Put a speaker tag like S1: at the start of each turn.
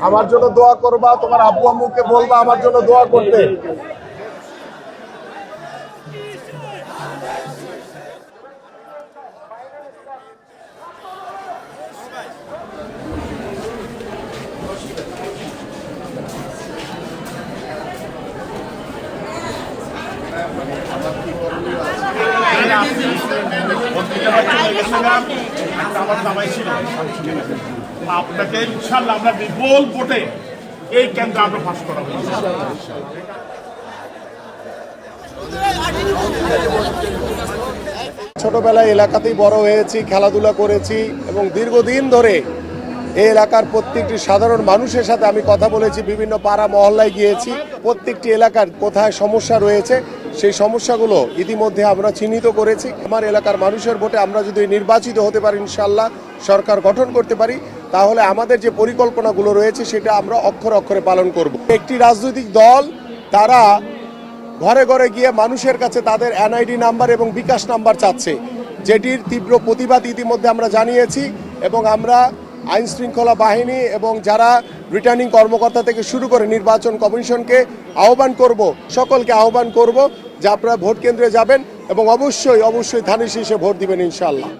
S1: আমার জন্য দোয়া করবা, তোমার আব্বু আম্মুকে বলবা আমার জন্য দোয়া করতে।
S2: আপনাকে ইনশাআল্লাহ আমরা বিপুল ভোটে এই কেন্দ্র আমরা পাস করাবো।
S1: ছোটবেলায় এলাকাতেই বড় হয়েছি, খেলাধুলা করেছি এবং দীর্ঘদিন ধরে এই এলাকার প্রত্যেকটি সাধারণ মানুষের সাথে আমি কথা বলেছি, বিভিন্ন পাড়া মহল্লায় গিয়েছি। প্রত্যেকটি এলাকার কোথায় সমস্যা রয়েছে সেই সমস্যাগুলো ইতিমধ্যে আমরা চিহ্নিত করেছি। আমার এলাকার মানুষের ভোটে আমরা যদি নির্বাচিত হতে পারি, ইনশাআল্লাহ সরকার গঠন করতে পারি, তাহলে আমাদের যে পরিকল্পনাগুলো রয়েছে সেটা আমরা অক্ষরে অক্ষরে পালন করব। একটি রাজনৈতিক দল তারা ঘরে ঘরে গিয়ে মানুষের কাছে তাদের এনআইডি নাম্বার এবং বিকাশ নাম্বার চাচ্ছে, যেটির তীব্র প্রতিবাদ ইতিমধ্যে আমরা জানিয়েছি এবং আমরা আইন শৃঙ্খলা বাহিনী এবং যারা রিটার্নিং কর্মকর্তা থেকে শুরু করে নির্বাচন কমিশনকে আহ্বান করব, সকলকে আহ্বান করব যে আপনারা ভোট কেন্দ্রে যাবেন এবং অবশ্যই ধানের শীষে ভোট দিবেন ইনশাআল্লাহ।